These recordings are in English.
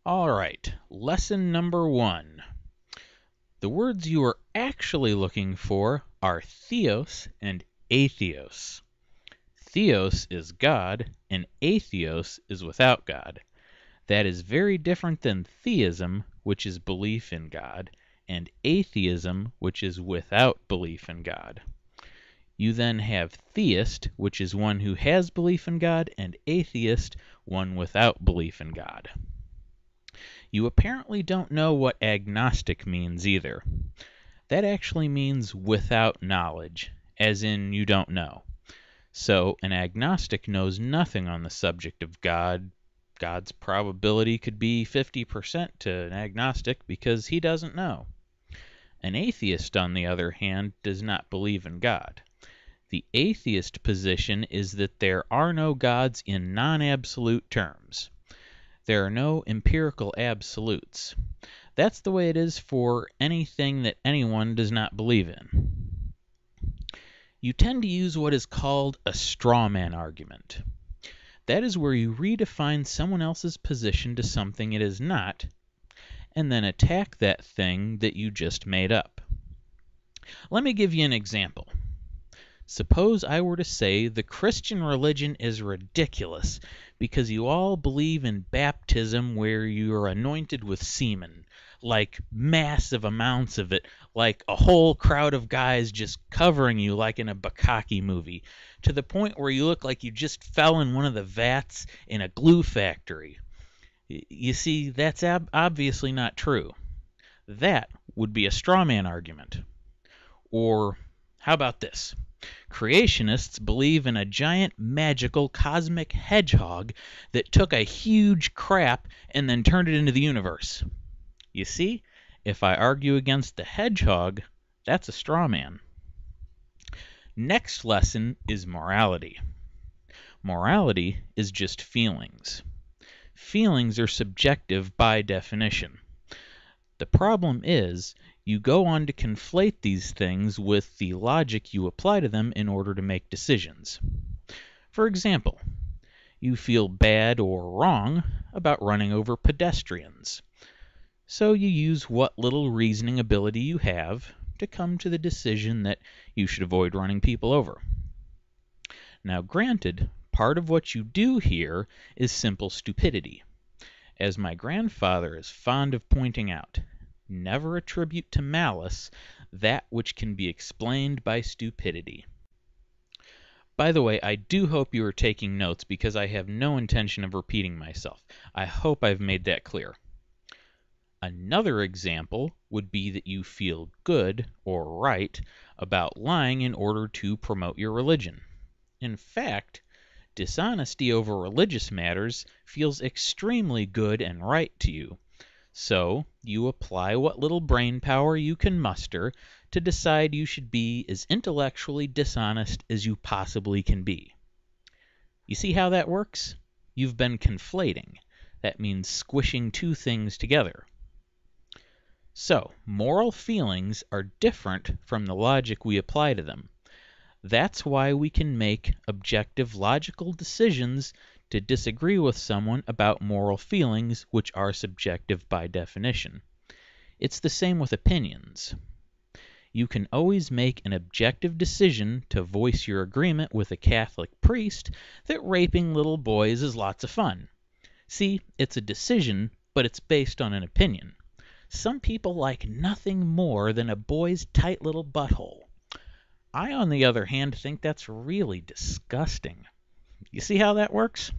All right, lesson number 1. The words you are actually looking for are theos and atheos. Theos is God, and atheos is without God. That is very different than theism, which is belief in God, and atheism, which is without belief in God. You then have theist, which is one who has belief in God, and atheist, one without belief in God. You apparently don't know what agnostic means either. That actually means without knowledge, as in you don't know. So an agnostic knows nothing on the subject of God. God's probability could be 50% to an agnostic because he doesn't know. An atheist, on the other hand, does not believe in God. The atheist position is that there are no gods in non-absolute terms. There are no empirical absolutes. That's the way it is for anything that anyone does not believe in. You tend to use what is called a straw man argument. That is where you redefine someone else's position to something it is not, and then attack that thing that you just made up. Let me give you an example. Suppose I were to say the Christian religion is ridiculous because you all believe in baptism where you are anointed with semen, like massive amounts of it, like a whole crowd of guys just covering you like in a bukkake movie, to the point where you look like you just fell in one of the vats in a glue factory. You see, that's obviously not true. That would be a straw man argument. Or how about this? Creationists believe in a giant magical cosmic hedgehog that took a huge crap and then turned it into the universe. You see, if I argue against the hedgehog, that's a straw man. Next lesson is morality. Morality is just feelings. Feelings are subjective by definition. The problem is, you go on to conflate these things with the logic you apply to them in order to make decisions. For example, you feel bad or wrong about running over pedestrians. So you use what little reasoning ability you have to come to the decision that you should avoid running people over. Now granted, part of what you do here is simple stupidity. As my grandfather is fond of pointing out, never attribute to malice that which can be explained by stupidity. By the way, I do hope you are taking notes because I have no intention of repeating myself. I hope I've made that clear. Another example would be that you feel good or right about lying in order to promote your religion. In fact, dishonesty over religious matters feels extremely good and right to you. So, you apply what little brain power you can muster to decide you should be as intellectually dishonest as you possibly can be. You see how that works? You've been conflating. That means squishing two things together. So, moral feelings are different from the logic we apply to them. That's why we can make objective logical decisions to disagree with someone about moral feelings which are subjective by definition. It's the same with opinions. You can always make an objective decision to voice your agreement with a Catholic priest that raping little boys is lots of fun. See, it's a decision, but it's based on an opinion. Some people like nothing more than a boy's tight little butthole. I, on the other hand, think that's really disgusting. You see how that works?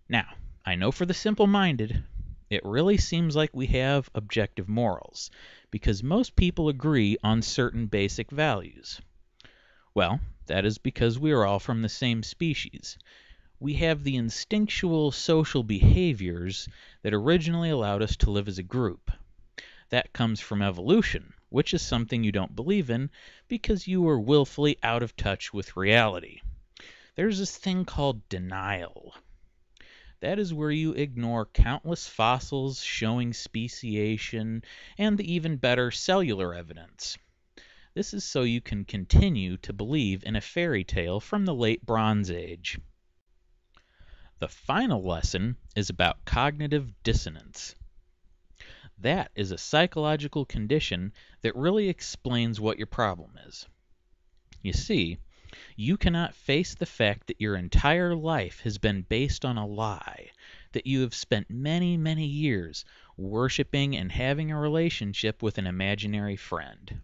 Now, I know for the simple-minded, it really seems like we have objective morals, because most people agree on certain basic values. Well, that is because we are all from the same species. We have the instinctual social behaviors that originally allowed us to live as a group. That comes from evolution, which is something you don't believe in because you are willfully out of touch with reality. There's this thing called denial. That is where you ignore countless fossils showing speciation and the even better cellular evidence. This is so you can continue to believe in a fairy tale from the late Bronze Age. The final lesson is about cognitive dissonance. That is a psychological condition that really explains what your problem is. You see, you cannot face the fact that your entire life has been based on a lie, that you have spent many, many years worshiping and having a relationship with an imaginary friend.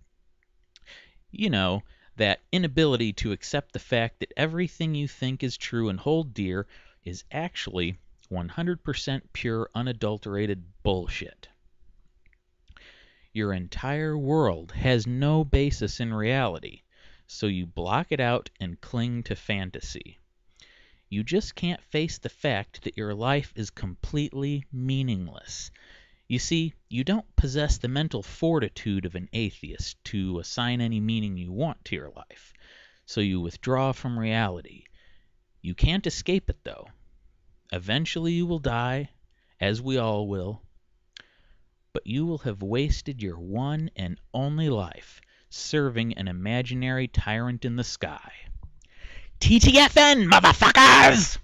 You know, that inability to accept the fact that everything you think is true and hold dear is actually 100% pure, unadulterated bullshit. Your entire world has no basis in reality, so you block it out and cling to fantasy. You just can't face the fact that your life is completely meaningless. You see, you don't possess the mental fortitude of an atheist to assign any meaning you want to your life, so you withdraw from reality. You can't escape it, though. Eventually you will die, as we all will, but you will have wasted your one and only life serving an imaginary tyrant in the sky. TTFN, motherfuckers!